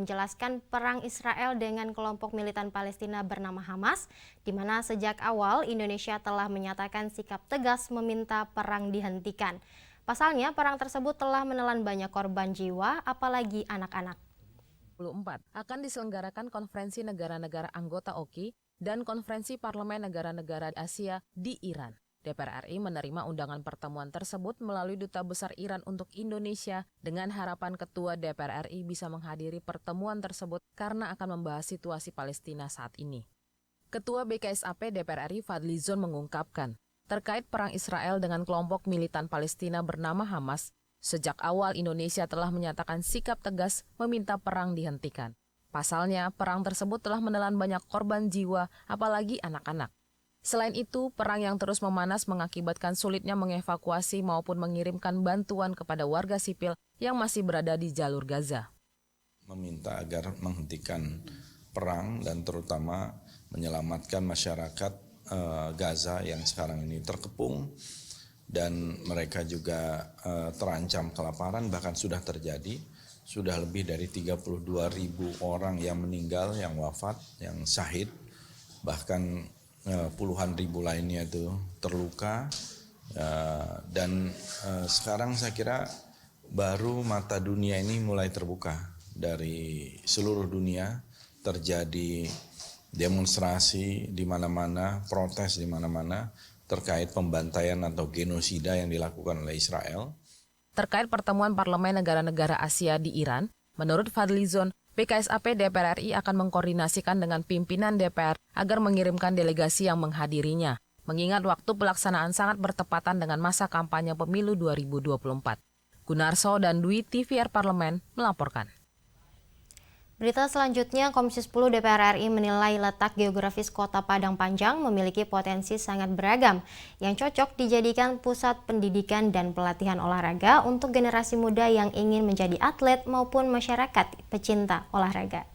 menjelaskan perang Israel dengan kelompok militan Palestina bernama Hamas, di mana sejak awal Indonesia telah menyatakan sikap tegas meminta perang dihentikan. Pasalnya, perang tersebut telah menelan banyak korban jiwa, apalagi anak-anak. 24 akan diselenggarakan konferensi negara-negara anggota OKI dan konferensi parlemen negara-negara Asia di Iran. DPR RI menerima undangan pertemuan tersebut melalui Duta Besar Iran untuk Indonesia dengan harapan Ketua DPR RI bisa menghadiri pertemuan tersebut karena akan membahas situasi Palestina saat ini. Ketua BKSAP DPR RI Fadlizon mengungkapkan, terkait perang Israel dengan kelompok militan Palestina bernama Hamas, sejak awal Indonesia telah menyatakan sikap tegas meminta perang dihentikan. Pasalnya, perang tersebut telah menelan banyak korban jiwa, apalagi anak-anak. Selain itu, perang yang terus memanas mengakibatkan sulitnya mengevakuasi maupun mengirimkan bantuan kepada warga sipil yang masih berada di jalur Gaza. Meminta agar menghentikan perang dan terutama menyelamatkan masyarakat Gaza yang sekarang ini terkepung dan mereka juga terancam kelaparan, bahkan sudah terjadi. Sudah lebih dari 32.000 orang yang meninggal, yang wafat, yang syahid, bahkan puluhan ribu lainnya itu terluka, dan sekarang saya kira baru mata dunia ini mulai terbuka. Dari seluruh dunia terjadi demonstrasi di mana-mana, protes di mana-mana terkait pembantaian atau genosida yang dilakukan oleh Israel. Terkait pertemuan parlemen negara-negara Asia di Iran, menurut Fadlizon, BKSAP DPR RI akan mengkoordinasikan dengan pimpinan DPR agar mengirimkan delegasi yang menghadirinya, mengingat waktu pelaksanaan sangat bertepatan dengan masa kampanye pemilu 2024. Gunarso dan Dwi TVR Parlemen melaporkan. Berita selanjutnya, Komisi 10 DPR RI menilai letak geografis Kota Padang Panjang memiliki potensi sangat beragam yang cocok dijadikan pusat pendidikan dan pelatihan olahraga untuk generasi muda yang ingin menjadi atlet maupun masyarakat pecinta olahraga.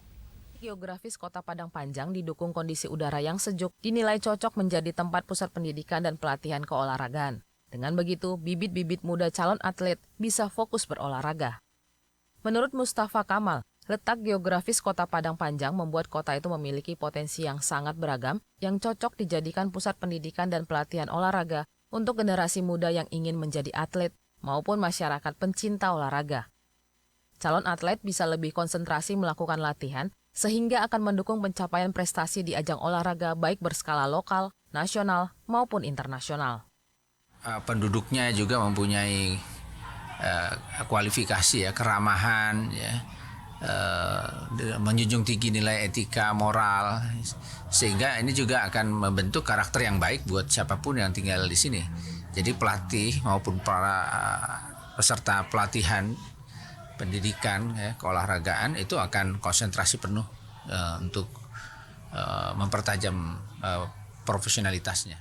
Geografis Kota Padang Panjang didukung kondisi udara yang sejuk dinilai cocok menjadi tempat pusat pendidikan dan pelatihan keolahragaan. Dengan begitu, bibit-bibit muda calon atlet bisa fokus berolahraga. Menurut Mustafa Kamal, letak geografis Kota Padang Panjang membuat kota itu memiliki potensi yang sangat beragam yang cocok dijadikan pusat pendidikan dan pelatihan olahraga untuk generasi muda yang ingin menjadi atlet maupun masyarakat pencinta olahraga. Calon atlet bisa lebih konsentrasi melakukan latihan sehingga akan mendukung pencapaian prestasi di ajang olahraga baik berskala lokal, nasional maupun internasional. Penduduknya juga mempunyai kualifikasi keramahan, menjunjung tinggi nilai etika, moral, sehingga ini juga akan membentuk karakter yang baik buat siapapun yang tinggal di sini. Jadi pelatih maupun para peserta pelatihan pendidikan keolahragaan itu akan konsentrasi penuh untuk mempertajam profesionalitasnya.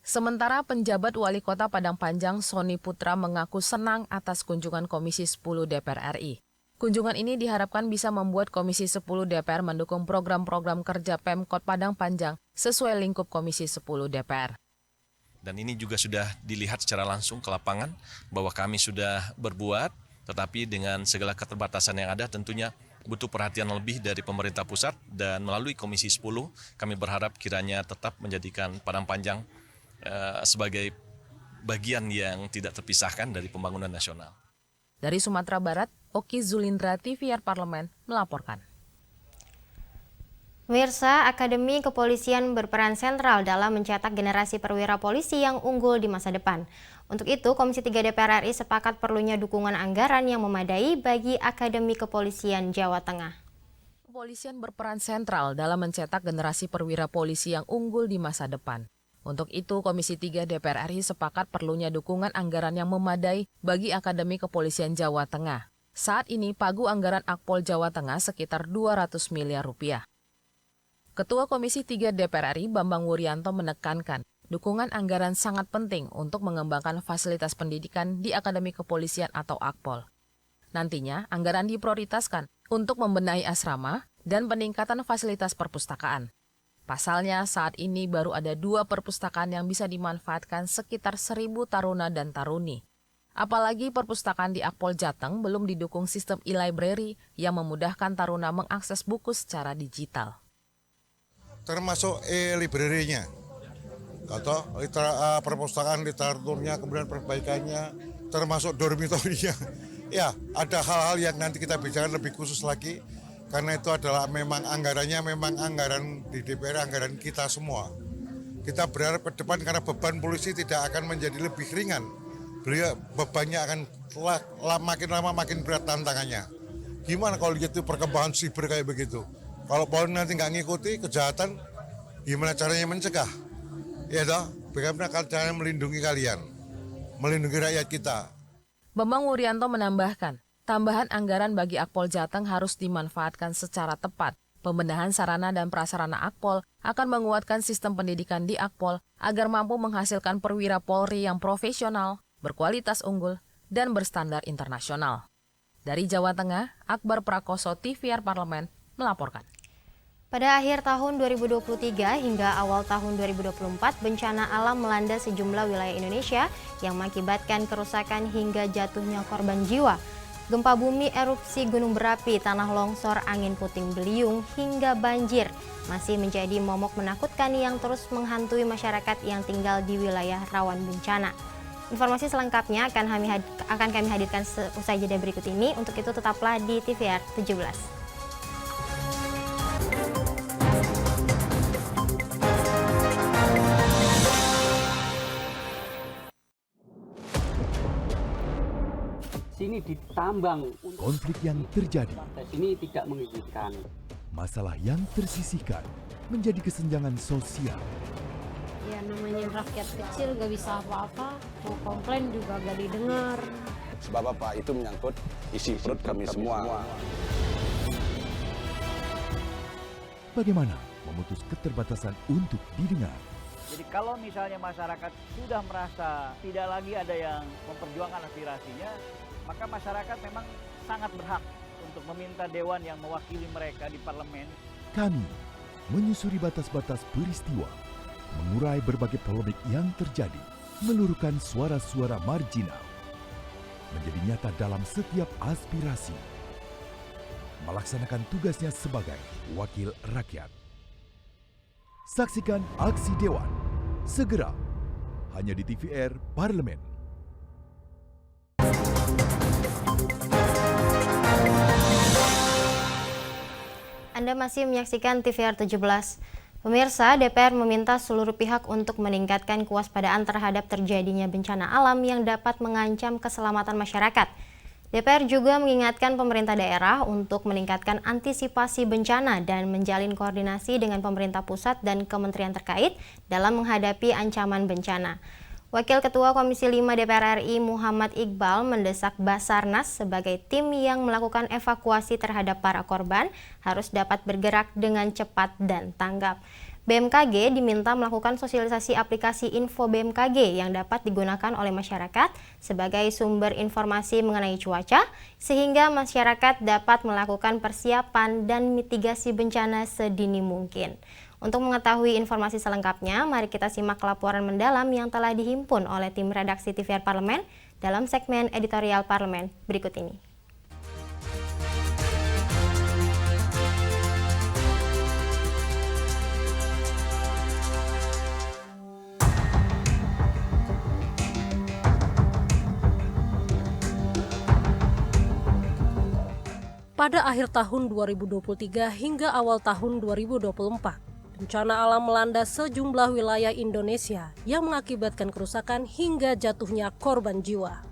Sementara penjabat Wali Kota Padang Panjang Sony Putra mengaku senang atas kunjungan Komisi 10 DPR RI. Kunjungan ini diharapkan bisa membuat Komisi 10 DPR mendukung program-program kerja Pemkot Padang Panjang sesuai lingkup Komisi 10 DPR. Dan ini juga sudah dilihat secara langsung ke lapangan bahwa kami sudah berbuat, tetapi dengan segala keterbatasan yang ada tentunya butuh perhatian lebih dari pemerintah pusat, dan melalui Komisi 10 kami berharap kiranya tetap menjadikan Padang Panjang sebagai bagian yang tidak terpisahkan dari pembangunan nasional. Dari Sumatera Barat, Oki Zulindra TVR Parlemen melaporkan. Pemirsa, Akademi Kepolisian berperan sentral dalam mencetak generasi perwira polisi yang unggul di masa depan. Untuk itu, Komisi 3 DPR RI sepakat perlunya dukungan anggaran yang memadai bagi Akademi Kepolisian Jawa Tengah. Kepolisian berperan sentral dalam mencetak generasi perwira polisi yang unggul di masa depan. Untuk itu, Komisi 3 DPR RI sepakat perlunya dukungan anggaran yang memadai bagi Akademi Kepolisian Jawa Tengah. Saat ini, pagu anggaran Akpol Jawa Tengah sekitar 200 miliar rupiah. Ketua Komisi 3 DPR RI Bambang Wuryanto menekankan, dukungan anggaran sangat penting untuk mengembangkan fasilitas pendidikan di Akademi Kepolisian atau Akpol. Nantinya, anggaran diprioritaskan untuk membenahi asrama dan peningkatan fasilitas perpustakaan. Pasalnya, saat ini baru ada 2 perpustakaan yang bisa dimanfaatkan sekitar 1.000 taruna dan taruni. Apalagi perpustakaan di Akpol Jateng belum didukung sistem e-library yang memudahkan taruna mengakses buku secara digital. Termasuk e-library-nya, atau perpustakaan literaturnya, kemudian perbaikannya, termasuk dormitorinya. Ya, ada hal-hal yang nanti kita bicarakan lebih khusus lagi, karena itu adalah memang anggarannya, memang anggaran di DPR, anggaran kita semua. Kita berharap ke depan karena beban polisi tidak akan menjadi lebih ringan. Beliau bebannya akan makin lama makin berat tantangannya. Gimana kalau gitu perkembangan siber kayak begitu? Kalau Polri nanti nggak ngikuti kejahatan, gimana caranya mencegah? Ya toh, bagaimana caranya melindungi kalian, melindungi rakyat kita. Bambang Wuryanto menambahkan, tambahan anggaran bagi Akpol Jateng harus dimanfaatkan secara tepat. Pembenahan sarana dan prasarana Akpol akan menguatkan sistem pendidikan di Akpol agar mampu menghasilkan perwira Polri yang profesional, berkualitas unggul, dan berstandar internasional. Dari Jawa Tengah, Akbar Prakoso, TVR Parlemen, melaporkan. Pada akhir tahun 2023 hingga awal tahun 2024, bencana alam melanda sejumlah wilayah Indonesia yang mengakibatkan kerusakan hingga jatuhnya korban jiwa. Gempa bumi, erupsi gunung berapi, tanah longsor, angin puting beliung, hingga banjir masih menjadi momok menakutkan yang terus menghantui masyarakat yang tinggal di wilayah rawan bencana. Informasi selengkapnya akan kami hadirkan usai jeda berikut ini. Untuk itu tetaplah di TVR 17. Sini ditambang. Konflik yang terjadi, Sini tidak mengizinkan. masalah yang tersisihkan menjadi kesenjangan sosial. Ya namanya rakyat kecil gak bisa apa-apa, mau komplain juga gak didengar. Sebab apa? Itu menyangkut isi perut kami semua. Bagaimana memutus keterbatasan untuk didengar? Jadi kalau misalnya masyarakat sudah merasa tidak lagi ada yang memperjuangkan aspirasinya, maka masyarakat memang sangat berhak untuk meminta dewan yang mewakili mereka di parlemen. Kami menyusuri batas-batas peristiwa, mengurai berbagai polemik yang terjadi, meluruhkan suara-suara marginal, menjadi nyata dalam setiap aspirasi, melaksanakan tugasnya sebagai wakil rakyat. Saksikan aksi Dewan segera hanya di TVR Parlemen. Anda masih menyaksikan TVR 17. Pemirsa, DPR meminta seluruh pihak untuk meningkatkan kewaspadaan terhadap terjadinya bencana alam yang dapat mengancam keselamatan masyarakat. DPR juga mengingatkan pemerintah daerah untuk meningkatkan antisipasi bencana dan menjalin koordinasi dengan pemerintah pusat dan kementerian terkait dalam menghadapi ancaman bencana. Wakil Ketua Komisi 5 DPR RI Muhammad Iqbal mendesak Basarnas sebagai tim yang melakukan evakuasi terhadap para korban harus dapat bergerak dengan cepat dan tanggap. BMKG diminta melakukan sosialisasi aplikasi Info BMKG yang dapat digunakan oleh masyarakat sebagai sumber informasi mengenai cuaca, sehingga masyarakat dapat melakukan persiapan dan mitigasi bencana sedini mungkin. Untuk mengetahui informasi selengkapnya, mari kita simak laporan mendalam yang telah dihimpun oleh tim redaksi TVR Parlemen dalam segmen editorial Parlemen berikut ini. Pada akhir tahun 2023 hingga awal tahun 2024, bencana alam melanda sejumlah wilayah Indonesia yang mengakibatkan kerusakan hingga jatuhnya korban jiwa.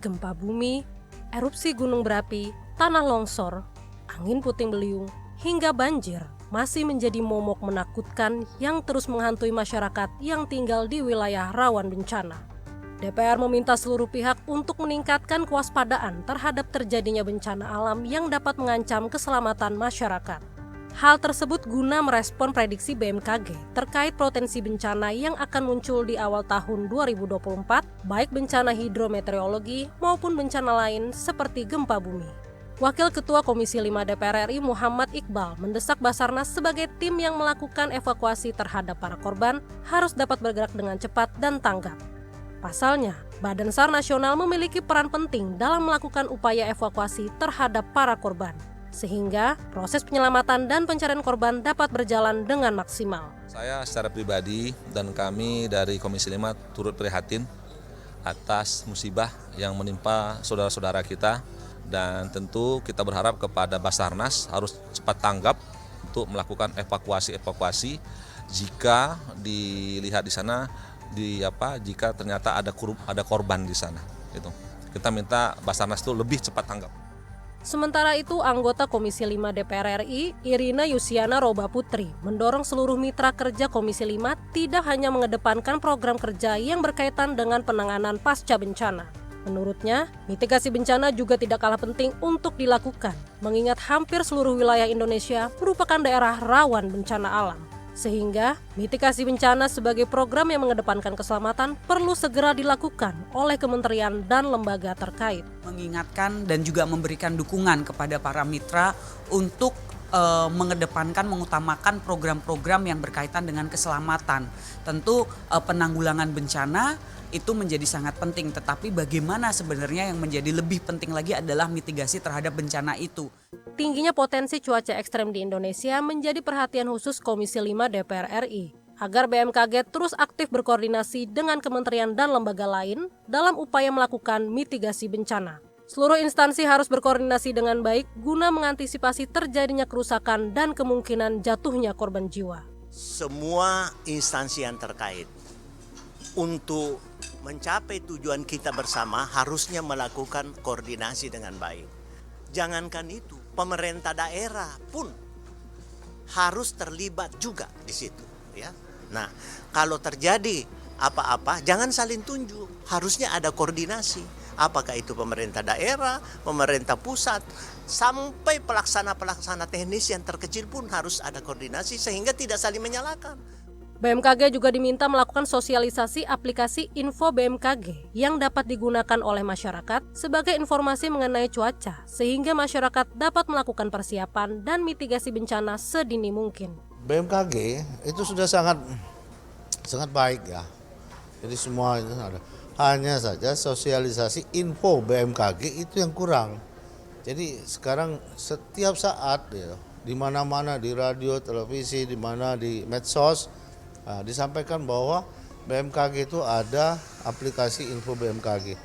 Gempa bumi, erupsi gunung berapi, tanah longsor, angin puting beliung, hingga banjir masih menjadi momok menakutkan yang terus menghantui masyarakat yang tinggal di wilayah rawan bencana. DPR meminta seluruh pihak untuk meningkatkan kewaspadaan terhadap terjadinya bencana alam yang dapat mengancam keselamatan masyarakat. Hal tersebut guna merespon prediksi BMKG terkait potensi bencana yang akan muncul di awal tahun 2024, baik bencana hidrometeorologi maupun bencana lain seperti gempa bumi. Wakil Ketua Komisi 5 DPR RI Muhammad Iqbal mendesak Basarnas sebagai tim yang melakukan evakuasi terhadap para korban harus dapat bergerak dengan cepat dan tanggap. Pasalnya, Badan SAR Nasional memiliki peran penting dalam melakukan upaya evakuasi terhadap para korban, sehingga proses penyelamatan dan pencarian korban dapat berjalan dengan maksimal. Saya secara pribadi dan kami dari Komisi 5 turut prihatin atas musibah yang menimpa saudara-saudara kita, dan tentu kita berharap kepada Basarnas harus cepat tanggap untuk melakukan evakuasi jika dilihat di sana jika ternyata ada korban di sana. Gitu. Kita minta Basarnas itu lebih cepat tanggap. Sementara itu, anggota Komisi 5 DPR RI, Irina Yusiana Roba Putri, mendorong seluruh mitra kerja Komisi 5 tidak hanya mengedepankan program kerja yang berkaitan dengan penanganan pasca bencana. Menurutnya, mitigasi bencana juga tidak kalah penting untuk dilakukan, mengingat hampir seluruh wilayah Indonesia merupakan daerah rawan bencana alam. Sehingga, mitigasi bencana sebagai program yang mengedepankan keselamatan perlu segera dilakukan oleh kementerian dan lembaga terkait. Mengingatkan dan juga memberikan dukungan kepada para mitra untuk mengedepankan, mengutamakan program-program yang berkaitan dengan keselamatan. Tentu penanggulangan bencana itu menjadi sangat penting, tetapi bagaimana sebenarnya yang menjadi lebih penting lagi adalah mitigasi terhadap bencana itu. Tingginya potensi cuaca ekstrem di Indonesia menjadi perhatian khusus Komisi 5 DPR RI, agar BMKG terus aktif berkoordinasi dengan kementerian dan lembaga lain dalam upaya melakukan mitigasi bencana. Seluruh instansi harus berkoordinasi dengan baik guna mengantisipasi terjadinya kerusakan dan kemungkinan jatuhnya korban jiwa. Semua instansi yang terkait untuk mencapai tujuan kita bersama harusnya melakukan koordinasi dengan baik. Jangankan itu, pemerintah daerah pun harus terlibat juga di situ, ya. Nah, kalau terjadi apa-apa, jangan saling tunjuk. Harusnya ada koordinasi. Apakah itu pemerintah daerah, pemerintah pusat, sampai pelaksana teknis yang terkecil pun harus ada koordinasi sehingga tidak saling menyalahkan. BMKG juga diminta melakukan sosialisasi aplikasi Info BMKG yang dapat digunakan oleh masyarakat sebagai informasi mengenai cuaca, sehingga masyarakat dapat melakukan persiapan dan mitigasi bencana sedini mungkin. BMKG itu sudah sangat baik ya. Jadi semua itu ada. Hanya saja sosialisasi info BMKG itu yang kurang. Jadi sekarang setiap saat ya, di mana-mana, di radio, televisi, di mana di medsos, disampaikan bahwa BMKG itu ada aplikasi info BMKG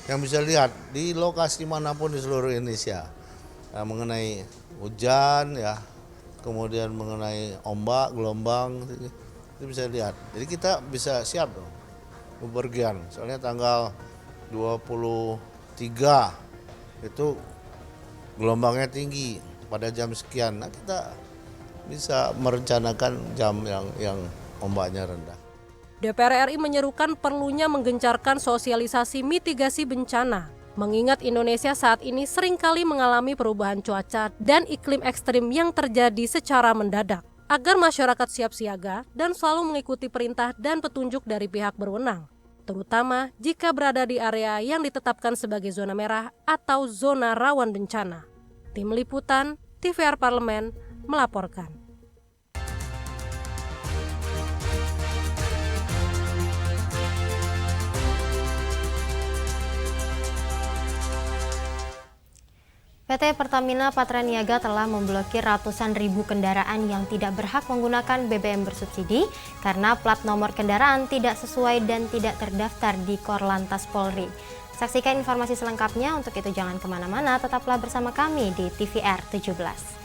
yang bisa lihat di lokasi manapun di seluruh Indonesia, mengenai hujan ya, kemudian mengenai ombak, gelombang, itu bisa lihat. Jadi kita bisa siap dong bepergian. Soalnya tanggal 23 itu gelombangnya tinggi pada jam sekian. Nah, kita bisa merencanakan jam yang ombaknya rendah. DPR RI menyerukan perlunya menggencarkan sosialisasi mitigasi bencana, mengingat Indonesia saat ini seringkali mengalami perubahan cuaca dan iklim ekstrim yang terjadi secara mendadak, agar masyarakat siap siaga dan selalu mengikuti perintah dan petunjuk dari pihak berwenang, terutama jika berada di area yang ditetapkan sebagai zona merah atau zona rawan bencana. Tim Liputan, TVR Parlemen, melaporkan. PT Pertamina Patraniaga telah memblokir ratusan ribu kendaraan yang tidak berhak menggunakan BBM bersubsidi karena plat nomor kendaraan tidak sesuai dan tidak terdaftar di Korlantas Polri. Saksikan informasi selengkapnya, untuk itu jangan kemana-mana, tetaplah bersama kami di TVR 17.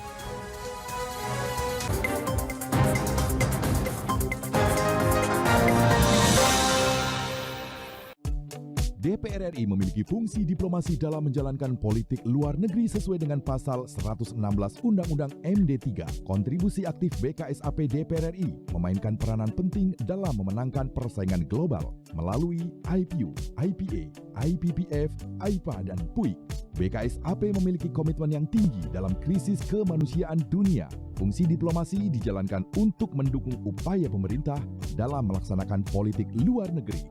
DPR RI memiliki fungsi diplomasi dalam menjalankan politik luar negeri sesuai dengan pasal 116 Undang-Undang MD3. Kontribusi aktif BKSAP DPR RI memainkan peranan penting dalam memenangkan persaingan global melalui IPU, IPA, IPPF, IPA, dan PUIK. BKSAP memiliki komitmen yang tinggi dalam krisis kemanusiaan dunia. Fungsi diplomasi dijalankan untuk mendukung upaya pemerintah dalam melaksanakan politik luar negeri.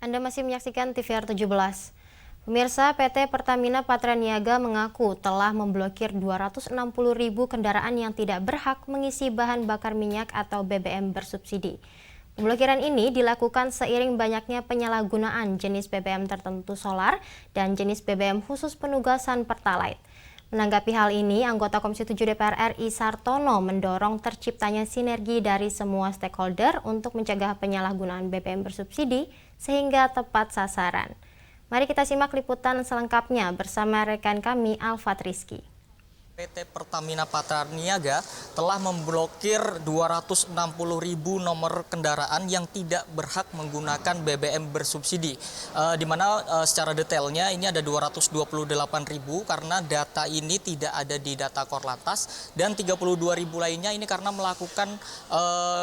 Anda masih menyaksikan TVR 17. Pemirsa, PT Pertamina Patraniaga mengaku telah memblokir 260.000 kendaraan yang tidak berhak mengisi bahan bakar minyak atau BBM bersubsidi. Pemblokiran ini dilakukan seiring banyaknya penyalahgunaan jenis BBM tertentu solar dan jenis BBM khusus penugasan Pertalite. Menanggapi hal ini, anggota Komisi 7 DPR RI Sartono mendorong terciptanya sinergi dari semua stakeholder untuk mencegah penyalahgunaan BBM bersubsidi sehingga tepat sasaran. Mari kita simak liputan selengkapnya bersama rekan kami Alfat Rizky. PT Pertamina Patraniaga telah memblokir 260.000 nomor kendaraan yang tidak berhak menggunakan BBM bersubsidi. Di mana secara detailnya ini ada 228.000 karena data ini tidak ada di data Korlantas dan 32.000 lainnya ini karena melakukan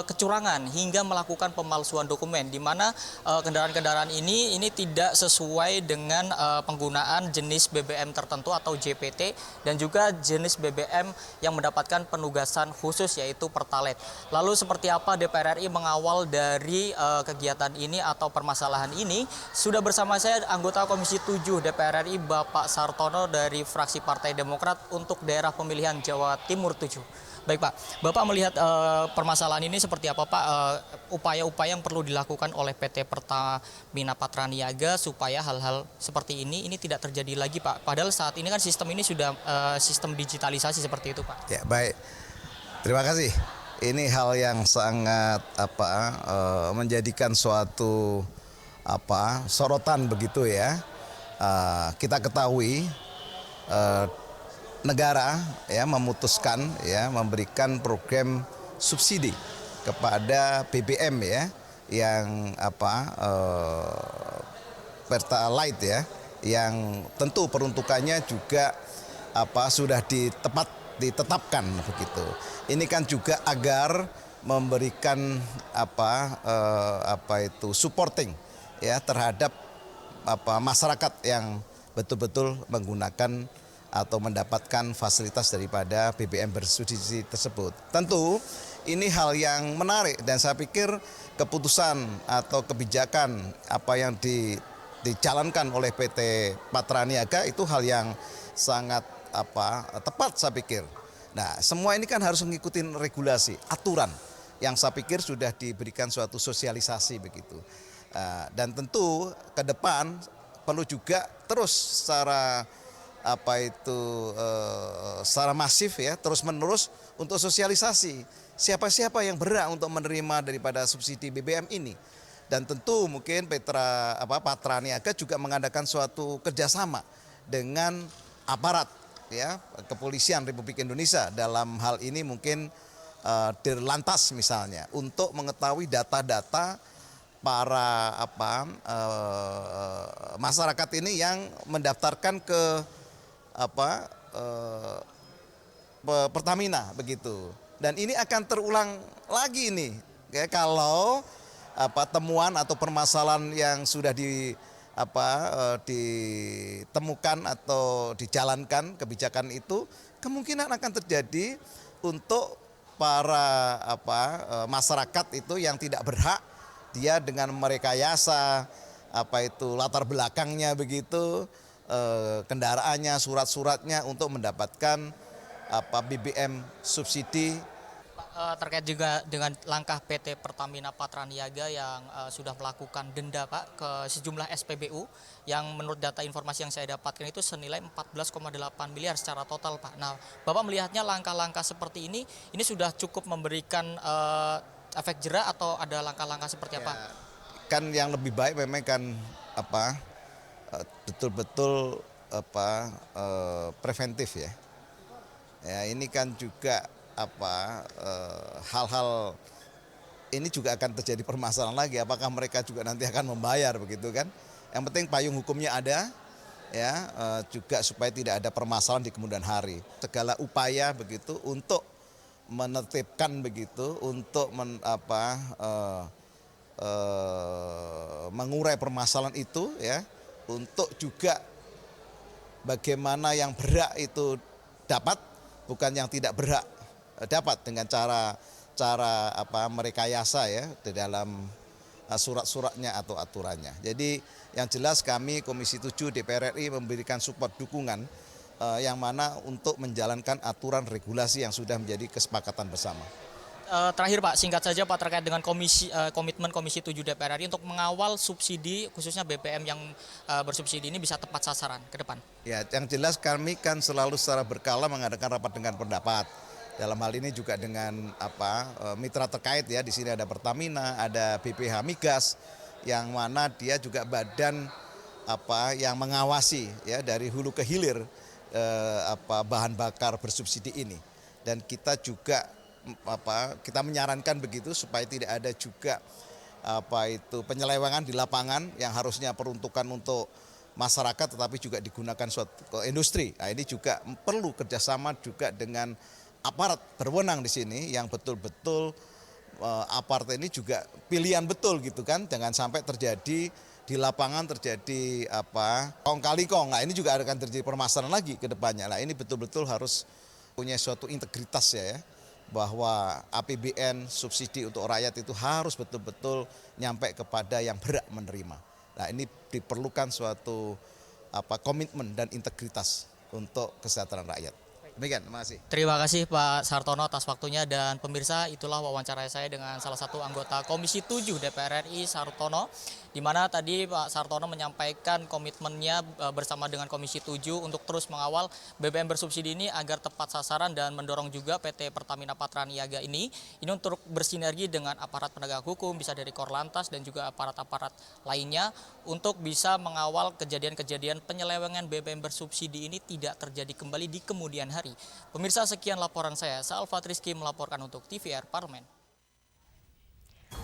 kecurangan hingga melakukan pemalsuan dokumen. Di mana kendaraan-kendaraan ini tidak sesuai dengan penggunaan jenis BBM tertentu atau JPT dan juga jenis BBM yang mendapatkan penugasan khusus yaitu Pertalite. Lalu seperti apa DPR RI mengawal dari kegiatan ini atau permasalahan ini? Sudah bersama saya anggota Komisi 7 DPR RI Bapak Sartono dari fraksi Partai Demokrat untuk daerah pemilihan Jawa Timur 7. Baik Pak, Bapak melihat permasalahan ini seperti apa Pak? Upaya-upaya yang perlu dilakukan oleh PT Pertamina Patraniaga supaya hal-hal seperti ini tidak terjadi lagi Pak. Padahal saat ini kan sistem ini sudah sistem digitalisasi seperti itu Pak. Ya baik, terima kasih. Ini hal yang sangat menjadikan suatu sorotan begitu ya. Kita ketahui negara ya memutuskan ya memberikan program subsidi kepada BBM ya yang Pertalite ya yang tentu peruntukannya juga sudah ditetapkan begitu. Ini kan juga agar memberikan supporting ya terhadap masyarakat yang betul-betul menggunakan atau mendapatkan fasilitas daripada BBM bersubsidi tersebut. Tentu ini hal yang menarik dan saya pikir keputusan atau kebijakan apa yang dijalankan oleh PT Patraniaga itu hal yang sangat tepat saya pikir. Nah, semua ini kan harus mengikuti regulasi, aturan yang saya pikir sudah diberikan suatu sosialisasi begitu. Dan tentu ke depan perlu juga terus secara secara masif ya terus-menerus untuk sosialisasi siapa-siapa yang berhak untuk menerima daripada subsidi BBM ini. Dan tentu mungkin Patraniaga juga mengadakan suatu kerjasama dengan aparat ya Kepolisian Republik Indonesia dalam hal ini mungkin Dirlantas misalnya untuk mengetahui data-data para masyarakat ini yang mendaftarkan ke Pertamina begitu. Dan ini akan terulang lagi nih ya, kalau temuan atau permasalahan yang sudah ditemukan atau dijalankan kebijakan itu kemungkinan akan terjadi untuk para masyarakat itu yang tidak berhak, dia dengan merekayasa latar belakangnya begitu, kendaraannya, surat-suratnya untuk mendapatkan BBM subsidi. Terkait juga dengan langkah PT Pertamina Patraniaga yang sudah melakukan denda Pak ke sejumlah SPBU yang menurut data informasi yang saya dapatkan itu senilai 14,8 miliar secara total Pak. Nah, Bapak melihatnya langkah-langkah seperti ini sudah cukup memberikan efek jera atau ada langkah-langkah seperti apa? Ya, kan yang lebih baik memang kan betul-betul preventif ya. Ya ini kan juga hal-hal ini juga akan terjadi permasalahan lagi. Apakah mereka juga nanti akan membayar begitu kan? Yang penting payung hukumnya ada ya, juga supaya tidak ada permasalahan di kemudian hari. Segala upaya begitu untuk menertibkan begitu, untuk mengurai permasalahan itu ya, untuk juga bagaimana yang berhak itu dapat, bukan yang tidak berhak dapat dengan cara merekayasa ya di dalam surat-suratnya atau aturannya. Jadi yang jelas kami Komisi 7 DPR RI memberikan support dukungan yang mana untuk menjalankan aturan regulasi yang sudah menjadi kesepakatan bersama. Terakhir Pak, singkat saja Pak terkait dengan komitmen Komisi 7 DPR RI untuk mengawal subsidi khususnya BBM yang bersubsidi ini bisa tepat sasaran ke depan. Ya, yang jelas kami kan selalu secara berkala mengadakan rapat dengan pendapat. Dalam hal ini juga dengan mitra terkait ya, di sini ada Pertamina, ada BPH Migas yang mana dia juga badan yang mengawasi ya dari hulu ke hilir bahan bakar bersubsidi ini. Dan kita juga kita menyarankan begitu supaya tidak ada juga penyelewengan di lapangan yang harusnya peruntukan untuk masyarakat tetapi juga digunakan suatu industri. Nah, ini juga perlu kerjasama juga dengan aparat berwenang di sini yang betul-betul aparat ini juga pilihan betul gitu kan, jangan sampai terjadi di lapangan terjadi kong kali kong. Nah, ini juga akan terjadi permasalahan lagi ke depannya. Nah, ini betul-betul harus punya suatu integritas ya. Bahwa APBN subsidi untuk rakyat itu harus betul-betul nyampe kepada yang berhak menerima. Nah, ini diperlukan suatu komitmen dan integritas untuk kesejahteraan rakyat. Demikian, terima kasih. Terima kasih Pak Sartono atas waktunya, dan pemirsa, itulah wawancara saya dengan salah satu anggota Komisi 7 DPR RI, Sartono, di mana tadi Pak Sartono menyampaikan komitmennya bersama dengan Komisi 7 untuk terus mengawal BBM bersubsidi ini agar tepat sasaran dan mendorong juga PT Pertamina Patraniaga ini untuk bersinergi dengan aparat penegak hukum, bisa dari Korlantas dan juga aparat-aparat lainnya untuk bisa mengawal kejadian-kejadian penyelewengan BBM bersubsidi ini tidak terjadi kembali di kemudian hari. Pemirsa, sekian laporan saya. Salvat Rizky melaporkan untuk TVR Parlemen.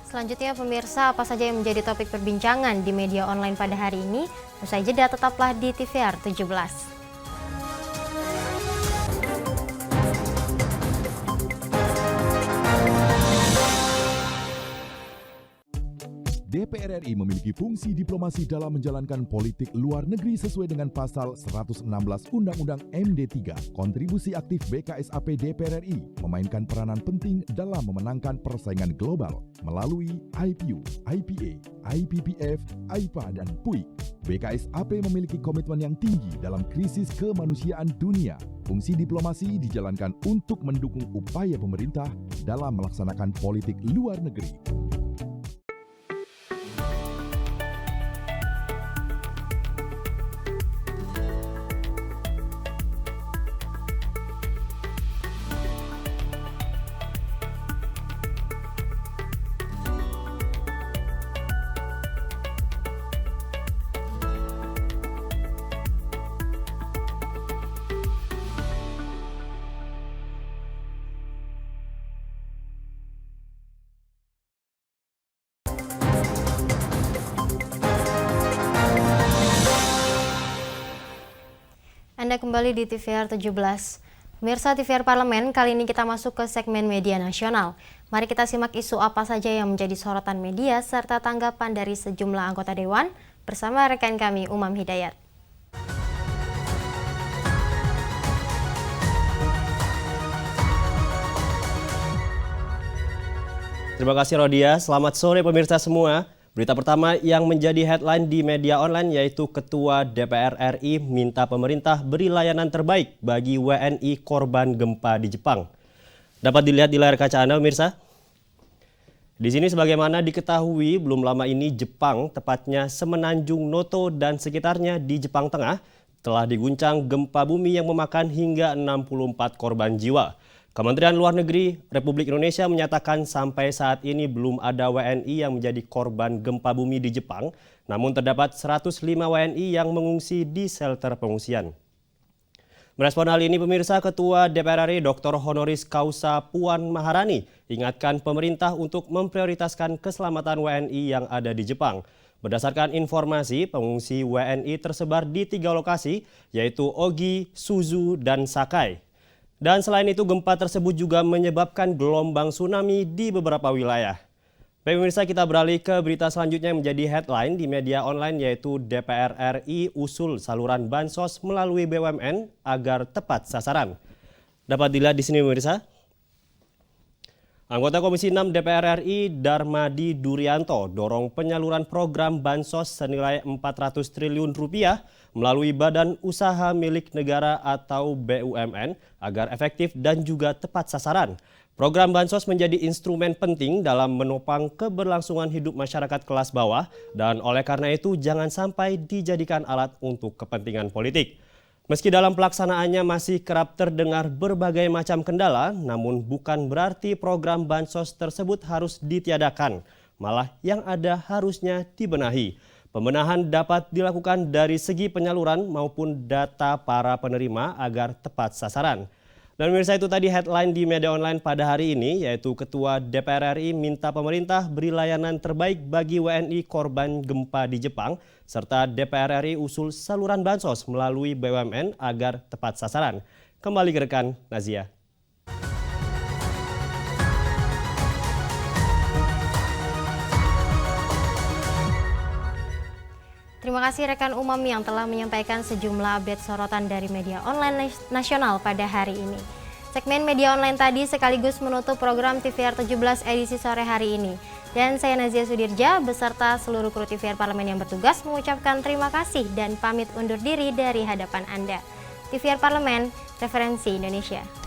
Selanjutnya pemirsa, apa saja yang menjadi topik perbincangan di media online pada hari ini? Usai jeda tetaplah di TVR 17. DPR RI memiliki fungsi diplomasi dalam menjalankan politik luar negeri sesuai dengan pasal 116 Undang-Undang MD3. Kontribusi aktif BKSAP DPR RI memainkan peranan penting dalam memenangkan persaingan global melalui IPU, IPA, IPPF, IPA, dan PUIK. BKSAP memiliki komitmen yang tinggi dalam krisis kemanusiaan dunia. Fungsi diplomasi dijalankan untuk mendukung upaya pemerintah dalam melaksanakan politik luar negeri. Anda kembali di TVR 17. Pemirsa TVR Parlemen, kali ini kita masuk ke segmen media nasional. Mari kita simak isu apa saja yang menjadi sorotan media serta tanggapan dari sejumlah anggota Dewan bersama rekan kami Umam Hidayat. Terima kasih Rodia, selamat sore pemirsa semua. Berita pertama yang menjadi headline di media online yaitu Ketua DPR RI minta pemerintah beri layanan terbaik bagi WNI korban gempa di Jepang. Dapat dilihat di layar kaca Anda pemirsa. Di sini sebagaimana diketahui belum lama ini Jepang, tepatnya Semenanjung Noto dan sekitarnya di Jepang Tengah, telah diguncang gempa bumi yang memakan hingga 64 korban jiwa. Kementerian Luar Negeri Republik Indonesia menyatakan sampai saat ini belum ada WNI yang menjadi korban gempa bumi di Jepang, namun terdapat 105 WNI yang mengungsi di shelter pengungsian. Merespon hal ini pemirsa, Ketua DPR RI Dr. Honoris Causa Puan Maharani ingatkan pemerintah untuk memprioritaskan keselamatan WNI yang ada di Jepang. Berdasarkan informasi, pengungsi WNI tersebar di 3 lokasi, yaitu Ogi, Suzu, dan Sakai. Dan selain itu, gempa tersebut juga menyebabkan gelombang tsunami di beberapa wilayah. Pemirsa, kita beralih ke berita selanjutnya yang menjadi headline di media online yaitu DPR RI usul saluran bansos melalui BUMN agar tepat sasaran. Dapat dilihat di sini pemirsa. Anggota Komisi 6 DPR RI Darmadi Durianto dorong penyaluran program Bansos senilai 400 triliun rupiah melalui Badan Usaha Milik Negara atau BUMN agar efektif dan juga tepat sasaran. Program Bansos menjadi instrumen penting dalam menopang keberlangsungan hidup masyarakat kelas bawah dan oleh karena itu jangan sampai dijadikan alat untuk kepentingan politik. Meski dalam pelaksanaannya masih kerap terdengar berbagai macam kendala, namun bukan berarti program Bansos tersebut harus ditiadakan. Malah yang ada harusnya dibenahi. Pembenahan dapat dilakukan dari segi penyaluran maupun data para penerima agar tepat sasaran. Dan pemirsa, itu tadi headline di media online pada hari ini, yaitu Ketua DPR RI minta pemerintah beri layanan terbaik bagi WNI korban gempa di Jepang, serta DPR RI usul saluran Bansos melalui BUMN agar tepat sasaran. Kembali ke rekan Nazia. Terima kasih rekan Umam yang telah menyampaikan sejumlah update sorotan dari media online nasional pada hari ini. Segmen media online tadi sekaligus menutup program TVR 17 edisi sore hari ini. Dan saya Nazia Sudirja beserta seluruh kru TVR Parlemen yang bertugas mengucapkan terima kasih dan pamit undur diri dari hadapan Anda. TVR Parlemen, referensi Indonesia.